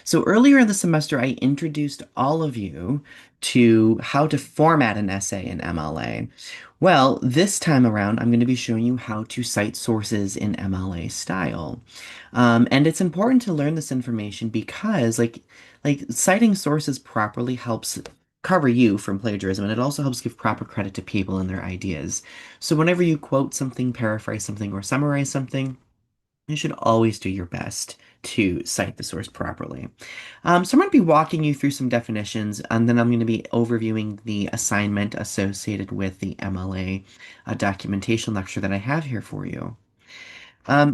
So earlier in the semester, I introduced all of you to how to format an essay in MLA. Well, this time around, I'm going to be showing you how to cite sources in MLA style. And it's important to learn this information because, like citing sources properly helps cover you from plagiarism, and it also helps give proper credit to people and their ideas. So whenever you quote something, paraphrase something, or summarize something, you should always do your best to cite the source properly. So I'm going to be walking you through some definitions, and then I'm going to be overviewing the assignment associated with the MLA documentation lecture that I have here for you.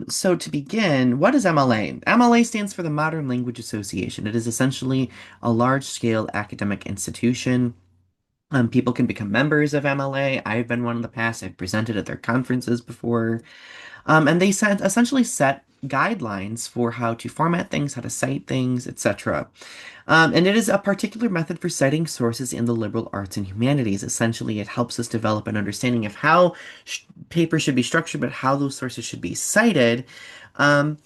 So to begin, what is MLA? MLA stands for the Modern Language Association. It is essentially a large-scale academic institution. People can become members of MLA. I've been one in the past. I've presented at their conferences before. And they essentially set guidelines for how to format things, how to cite things, etc. And it is a particular method for citing sources in the liberal arts and humanities. Essentially, it helps us develop an understanding of how paper should be structured, but how those sources should be cited. Um,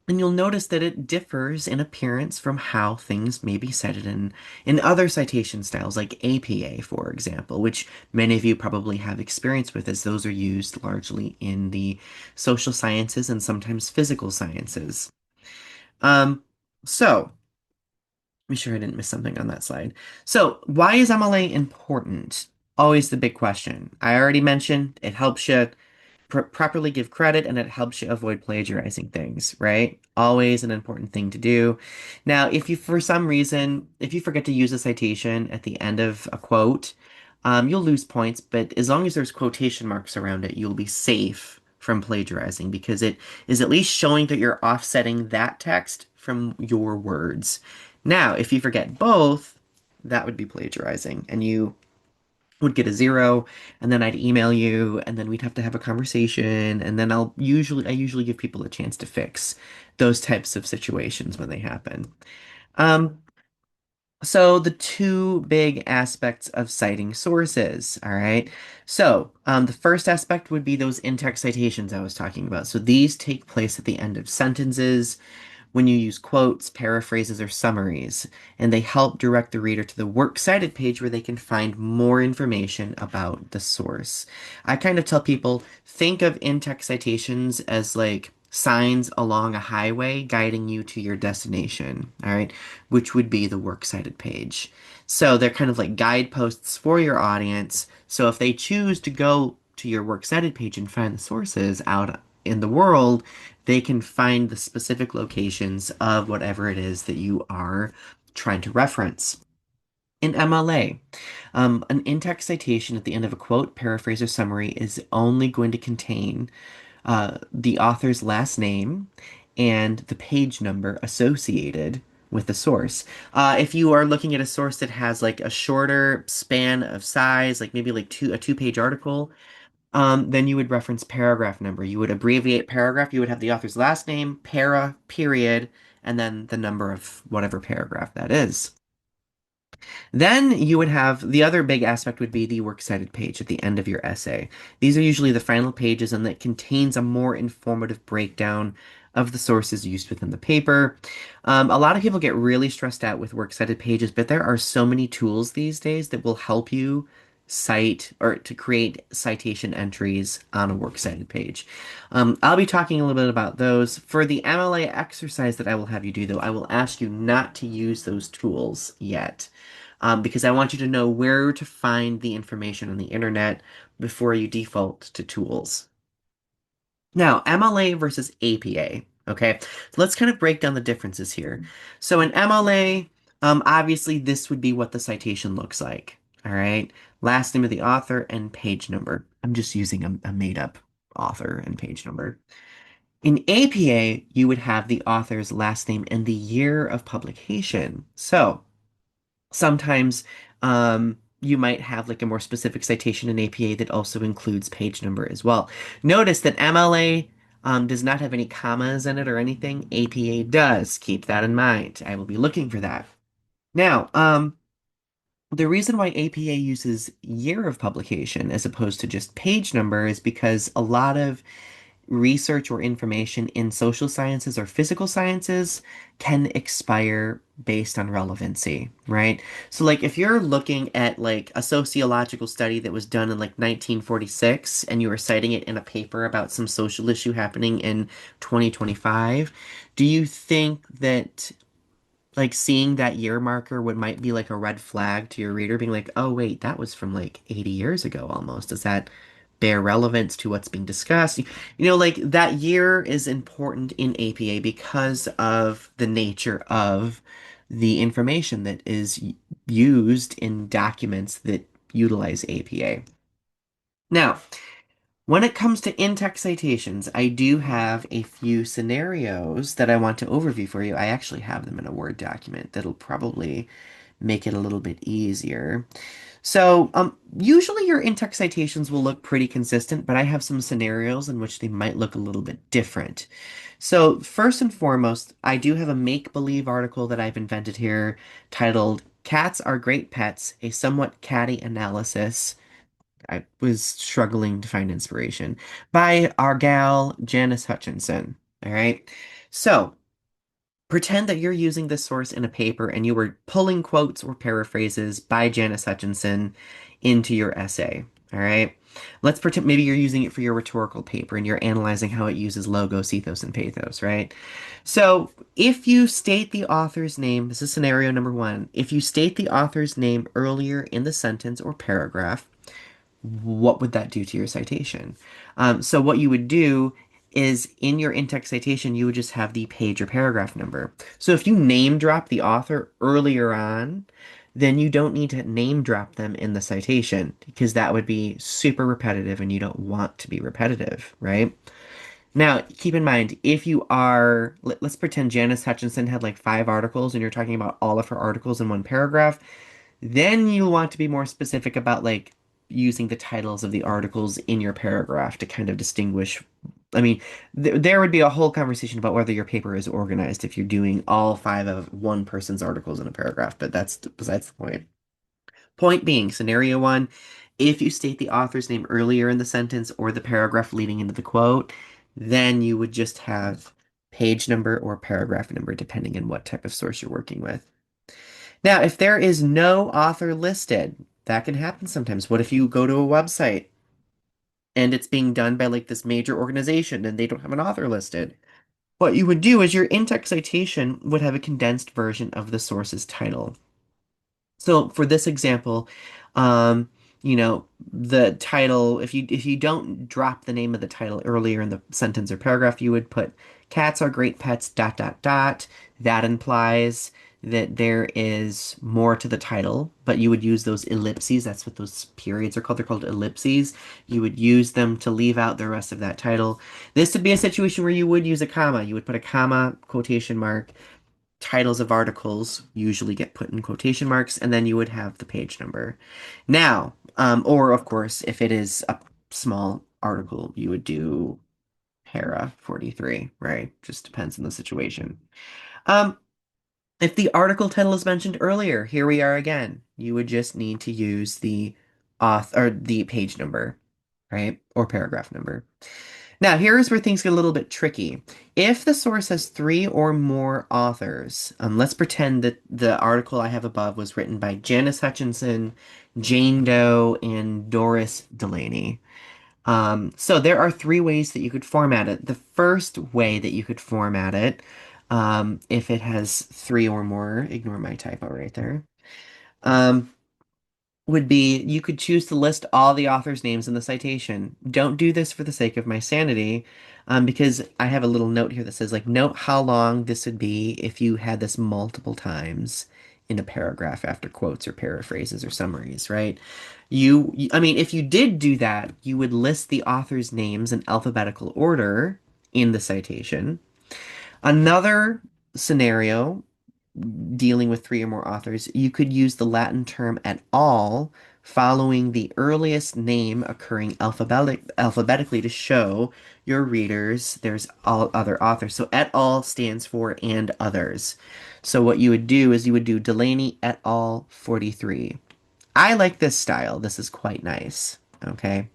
and you'll notice that it differs in appearance from how things may be cited in other citation styles, like APA, for example, which many of you probably have experience with, as those are used largely in the social sciences and sometimes physical sciences. Um, so, be sure I didn't miss something on that slide. So, why is MLA important? Always the big question. I already mentioned it helps you properly give credit and it helps you avoid plagiarizing things, right? Always an important thing to do. Now, if you, for some reason, if you forget to use a citation at the end of a quote, you'll lose points, but as long as there's quotation marks around it, you'll be safe from plagiarizing because it is at least showing that you're offsetting that text from your words. Now, if you forget both, that would be plagiarizing, and you would get a zero, and then I'd email you, and then we'd have to have a conversation, and then I usually give people a chance to fix those types of situations when they happen. Um, so the two big aspects of citing sources, all right? So the first aspect would be those in-text citations I was talking about. So these take place at the end of sentences when you use quotes, paraphrases, or summaries, and they help direct the reader to the works cited page where they can find more information about the source. I kind of tell people think of in-text citations as like signs along a highway guiding you to your destination, all right, which would be the works cited page. So they're kind of like guideposts for your audience. So if they choose to go to your works cited page and find the sources out in the world, they can find the specific locations of whatever it is that you are trying to reference. In MLA, an in-text citation at the end of a quote, paraphrase, or summary is only going to contain the author's last name and the page number associated with the source. If you are looking at a source that has like a shorter span of size, like maybe like a two-page article, then you would reference paragraph number. You would abbreviate paragraph. You would have the author's last name, para, period, and then the number of whatever paragraph that is. Then you would have the other big aspect would be the works cited page at the end of your essay. These are usually the final pages and that contains a more informative breakdown of the sources used within the paper. A lot of people get really stressed out with works cited pages, but there are so many tools these days that will help you cite or to create citation entries on a works cited page. I'll be talking a little bit about those. For the MLA exercise that I will have you do, though, I will ask you not to use those tools yet because I want you to know where to find the information on the internet before you default to tools. Now, MLA versus APA. Okay, so let's kind of break down the differences here. So in MLA, obviously this would be what the citation looks like. All right, last name of the author and page number. I'm just using a made-up author and page number. In APA, you would have the author's last name and the year of publication. So sometimes you might have like a more specific citation in APA that also includes page number as well. Notice that MLA does not have any commas in it or anything. APA does. Keep that in mind. I will be looking for that. Now, the reason why APA uses year of publication as opposed to just page number is because a lot of research or information in social sciences or physical sciences can expire based on relevancy, right? So like if you're looking at like a sociological study that was done in like 1946 and you were citing it in a paper about some social issue happening in 2025, do you think that like seeing that year marker would might be like a red flag to your reader being like, oh wait, that was from like 80 years ago almost. Does that bear relevance to what's being discussed? You know, like that year is important in APA because of the nature of the information that is used in documents that utilize APA. Now, when it comes to in-text citations, I do have a few scenarios that I want to overview for you. I actually have them in a Word document that'll probably make it a little bit easier. So, usually your in-text citations will look pretty consistent, but I have some scenarios in which they might look a little bit different. So, first and foremost, I do have a make-believe article that I've invented here titled Cats Are Great Pets, a Somewhat Catty Analysis. I was struggling to find inspiration by our gal Janice Hutchinson. All right. So pretend that you're using this source in a paper and you were pulling quotes or paraphrases by Janice Hutchinson into your essay. All right. Let's pretend maybe you're using it for your rhetorical paper and you're analyzing how it uses logos, ethos, and pathos, right? So if you state the author's name, this is scenario number one. If you state the author's name earlier in the sentence or paragraph, what would that do to your citation? So what you would do is in your in-text citation, you would just have the page or paragraph number. So if you name drop the author earlier on, then you don't need to name drop them in the citation because that would be super repetitive and you don't want to be repetitive, right? Now, keep in mind, if you are, let's pretend Janice Hutchinson had like 5 articles and you're talking about all of her articles in one paragraph, then you want to be more specific about like using the titles of the articles in your paragraph to kind of distinguish. I mean, there would be a whole conversation about whether your paper is organized if you're doing all 5 of one person's articles in a paragraph, but that's besides the point. Point being, scenario one, if you state the author's name earlier in the sentence or the paragraph leading into the quote, then you would just have page number or paragraph number, depending on what type of source you're working with. Now, if there is no author listed, that can happen sometimes. What if you go to a website and it's being done by like this major organization and they don't have an author listed? What you would do is your in-text citation would have a condensed version of the source's title. So for this example, um, the title, if you don't drop the name of the title earlier in the sentence or paragraph, you would put cats are great pets, dot, dot, dot. That implies that there is more to the title, but you would use those ellipses. That's what those periods are called. They're called ellipses. You would use them to leave out the rest of that title. This would be a situation where you would use a comma. You would put a comma, quotation mark, titles of articles usually get put in quotation marks, and then you would have the page number. Now, or of course, if it is a small article, you would do para 43, right? Just depends on the situation. Um, if the article title is mentioned earlier, here we are again. You would just need to use the author or the page number, right? Or paragraph number. Now, here's where things get a little bit tricky. If the source has 3 or more authors, let's pretend that the article I have above was written by Janice Hutchinson, Jane Doe, and Doris Delaney. So there are 3 ways that you could format it. The first way that you could format it, if it has 3 or more, ignore my typo right there. Um, would be you could choose to list all the authors' names in the citation. Don't do this for the sake of my sanity, because I have a little note here that says, like, note how long this would be if you had this multiple times in a paragraph after quotes or paraphrases or summaries, right? I mean, if you did do that, you would list the authors' names in alphabetical order in the citation. Another scenario dealing with 3 or more authors, you could use the Latin term et al. Following the earliest name occurring alphabetically to show your readers there's all other authors. So et al. Stands for and others. So what you would do is you would do Delaney et al. 43. I like this style. This is quite nice. Okay.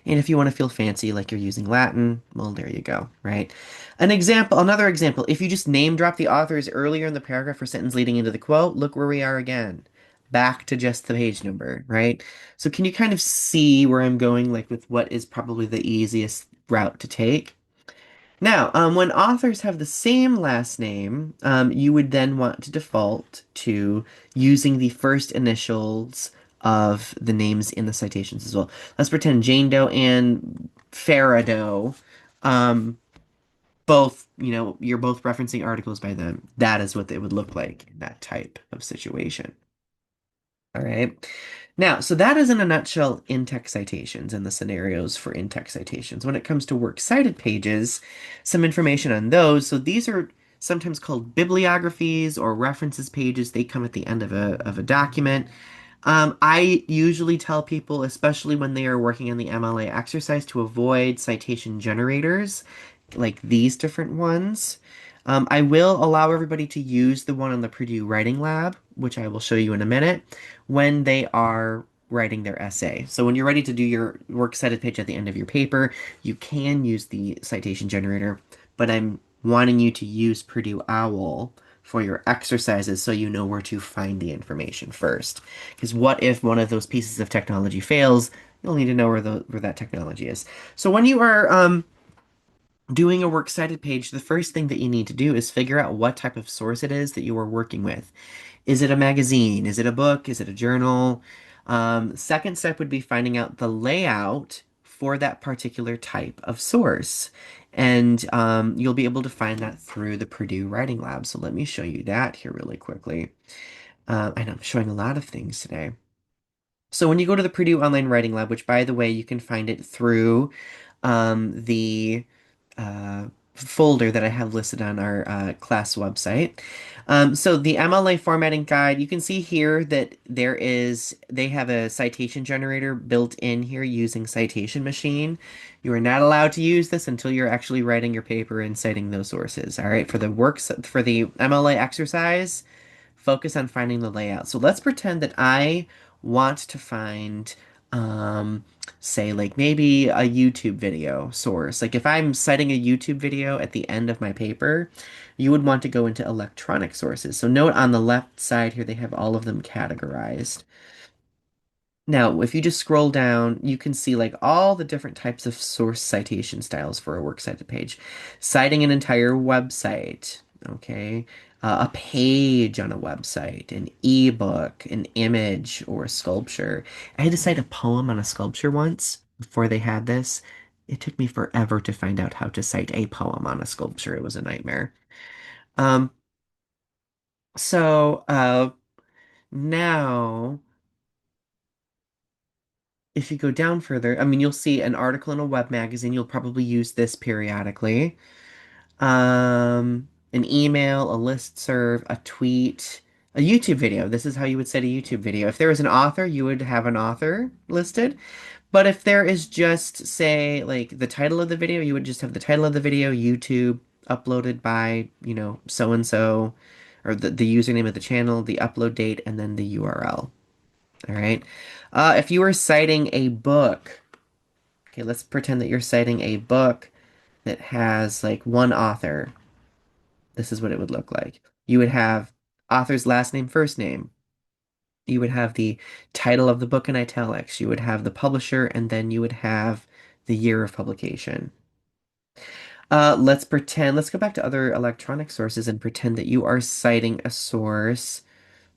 And if you want to feel fancy, like you're using Latin, well, there you go, right? Another example, if you just name drop the authors earlier in the paragraph or sentence leading into the quote, look where we are again. Back to just the page number, right? So can you kind of see where I'm going, like with what is probably the easiest route to take? Now, when authors have the same last name, you would then want to default to using the first initials of the names in the citations as well. Let's pretend Jane Doe and Farado, um, both, you're both referencing articles by them. That is what it would look like in that type of situation. All right. Now, so that is in a nutshell in-text citations and the scenarios for in-text citations. When it comes to works cited pages, some information on those. So these are sometimes called bibliographies or references pages. They come at the end of a document. I usually tell people, especially when they are working on the MLA exercise, to avoid citation generators like these different ones. I will allow everybody to use the one on the Purdue Writing Lab, which I will show you in a minute, when they are writing their essay. So when you're ready to do your works cited page at the end of your paper, you can use the citation generator, but I'm wanting you to use Purdue OWL for your exercises so you know where to find the information first. Because what if one of those pieces of technology fails? You'll need to know where that technology is. So when you are doing a works cited page, the first thing that you need to do is figure out what type of source it is that you are working with. Is it a magazine? Is it a book? Is it a journal? Second step would be finding out the layout for that particular type of source. And you'll be able to find that through the Purdue Writing Lab. So let me show you that here really quickly. I know I'm showing a lot of things today. So when you go to the Purdue Online Writing Lab, which by the way, you can find it through the folder that I have listed on our class website. So the MLA formatting guide, you can see here that they have a citation generator built in here using Citation Machine. You are not allowed to use this until you're actually writing your paper and citing those sources. All right, for the MLA exercise, focus on finding the layout. So let's pretend that I want to find, say, like maybe a YouTube video source. Like if I'm citing a YouTube video at the end of my paper, you would want to go into electronic sources. So note on the left side here, they have all of them categorized. Now, if you just scroll down, you can see like all the different types of source citation styles for a works cited page. Citing an entire website, okay? A page on a website, an ebook, an image, or a sculpture. I had to cite a poem on a sculpture once before they had this. It took me forever to find out how to cite a poem on a sculpture. It was a nightmare. Um, so now if you go down further, I mean, you'll see an article in a web magazine. You'll probably use this periodically. An email, a listserv, a tweet, a YouTube video. This is how you would set a YouTube video. If there was an author, you would have an author listed. But if there is just, say, like the title of the video, you would just have the title of the video, YouTube, uploaded by, so and so, or the username of the channel, the upload date, and then the URL. All right. If you were citing a book, okay, let's pretend that you're citing a book that has like one author. This is what it would look like. You would have author's last name, first name. You would have the title of the book in italics. You would have the publisher, and then you would have the year of publication. Let's go back to other electronic sources and pretend that you are citing a source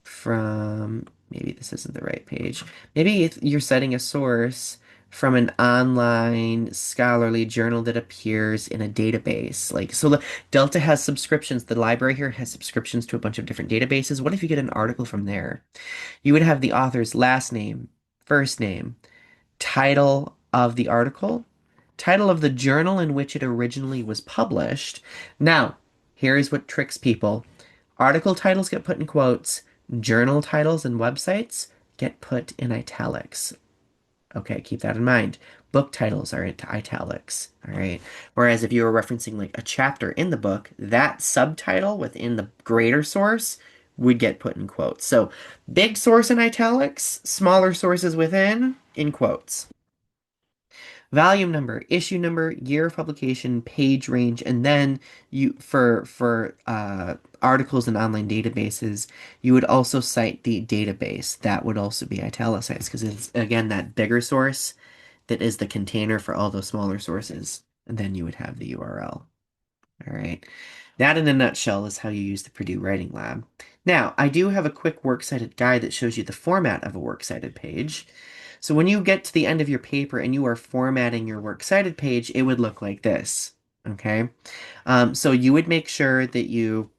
from, maybe this isn't the right page. Maybe if you're citing a source from an online scholarly journal that appears in a database. Delta has subscriptions. The library here has subscriptions to a bunch of different databases. What if you get an article from there? You would have the author's last name, first name, title of the article, title of the journal in which it originally was published. Now, here is what tricks people. Article titles get put in quotes, journal titles and websites get put in italics. Okay, keep that in mind. Book titles are in italics, all right? Whereas if you were referencing like a chapter in the book, that subtitle within the greater source would get put in quotes. So big source in italics, smaller sources within in quotes. volume number, issue number, year of publication, page range, and then you for articles in online databases, you would also cite the database. That would also be italicized because it's again that bigger source that is the container for all those smaller sources, and then you would have the URL. All right. That in a nutshell is how you use the Purdue Writing Lab. Now, I do have a quick works cited guide that shows you the format of a works cited page. So when you get to the end of your paper and you are formatting your works cited page, it would look like this. Okay. So you would make sure that you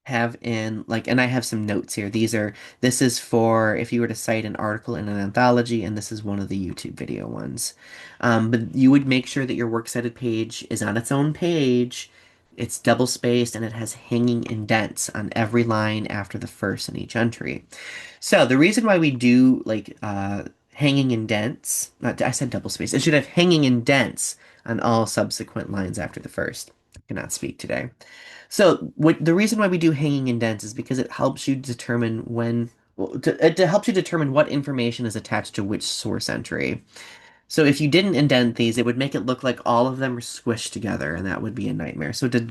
have in like, and I have some notes here. This is for if you were to cite an article in an anthology, and this is one of the YouTube video ones. But you would make sure that your works cited page is on its own page. It's double spaced and it has hanging indents on every line after the first in each entry. So the reason why we do like hanging indents, not I said double spaced, it should have hanging indents on all subsequent lines after the first. I cannot speak today. So the reason why we do hanging indents is because it helps you determine it helps you determine what information is attached to which source entry. So if you didn't indent these, it would make it look like all of them are squished together, and that would be a nightmare. So to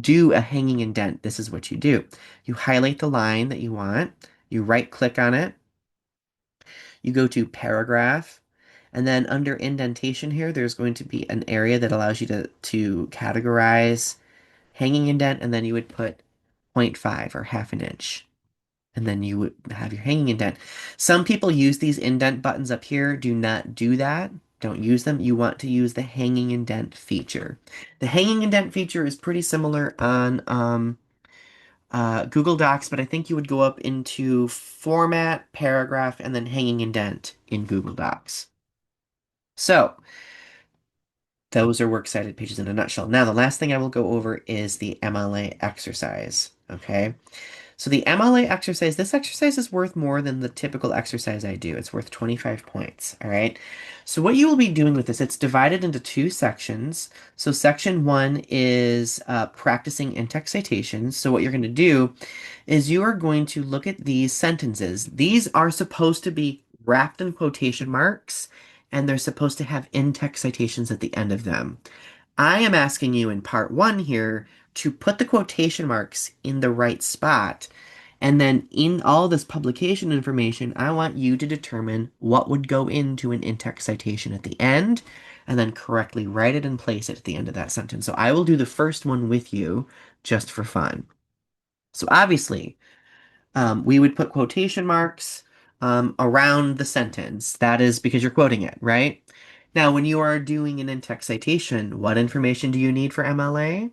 do a hanging indent, this is what you do. You highlight the line that you want, you right click on it, you go to paragraph, and then under indentation here, there's going to be an area that allows you to categorize hanging indent, and then you would put zero point 0.5 or half an inch. And then you would have your hanging indent. Some people use these indent buttons up here. Do not do that. Don't use them. You want to use the hanging indent feature. The hanging indent feature is pretty similar on Google Docs, but I think you would go up into format, paragraph, and then hanging indent in Google Docs. So those are works cited pages in a nutshell. Now, the last thing I will go over is the MLA exercise. Okay. So the MLA exercise, this exercise is worth more than the typical exercise I do. It's worth 25 points, all right? So what you will be doing with this, it's divided into two sections. So section one is practicing in-text citations. So what you're going to do is you are going to look at these sentences. These are supposed to be wrapped in quotation marks, and they're supposed to have in-text citations at the end of them. I am asking you in part one here to put the quotation marks in the right spot. And then in all this publication information, I want you to determine what would go into an in-text citation at the end, and then correctly write it and place it at the end of that sentence. So I will do the first one with you just for fun. So obviously, we would put quotation marks around the sentence. That is because you're quoting it, right? Now, when you are doing an in-text citation, what information do you need for MLA?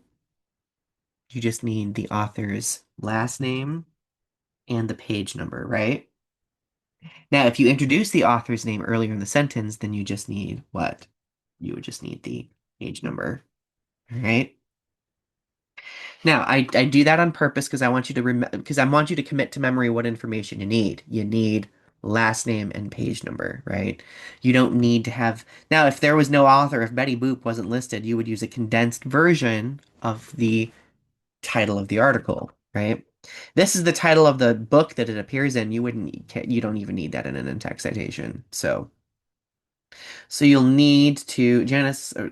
You just need the author's last name and the page number, right? Now, if you introduce the author's name earlier in the sentence, then you just need what? You would just need the page number, all right? Now, I do that on purpose because I want you to because I want you to commit to memory what information you need. You need last name and page number, right? You don't need to have. Now, if there was no author, if Betty Boop wasn't listed, you would use a condensed version of the title of the article, right? This is the title of the book that it appears in. You don't even need that in an in-text citation. So you'll need to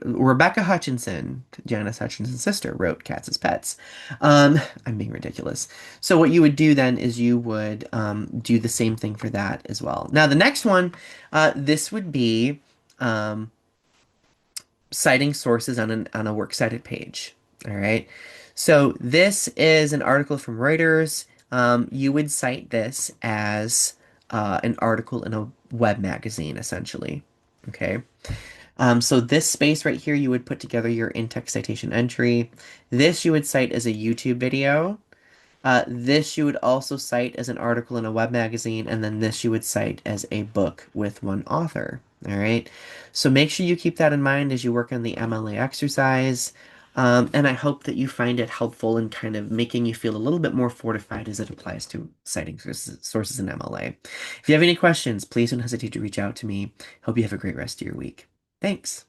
Rebecca Hutchinson, Janice Hutchinson's sister, wrote Cats as Pets. I'm being ridiculous. So what you would do then is you would do the same thing for that as well. Now the next one, this would be citing sources on a works cited page. All right. So this is an article from Reuters. You would cite this as an article in a web magazine, essentially. Okay. So this space right here, you would put together your in-text citation entry. This you would cite as a YouTube video. This you would also cite as an article in a web magazine, and then this you would cite as a book with one author. All right. So make sure you keep that in mind as you work on the MLA exercise. And I hope that you find it helpful in kind of making you feel a little bit more fortified as it applies to citing sources in MLA. If you have any questions, please don't hesitate to reach out to me. Hope you have a great rest of your week. Thanks.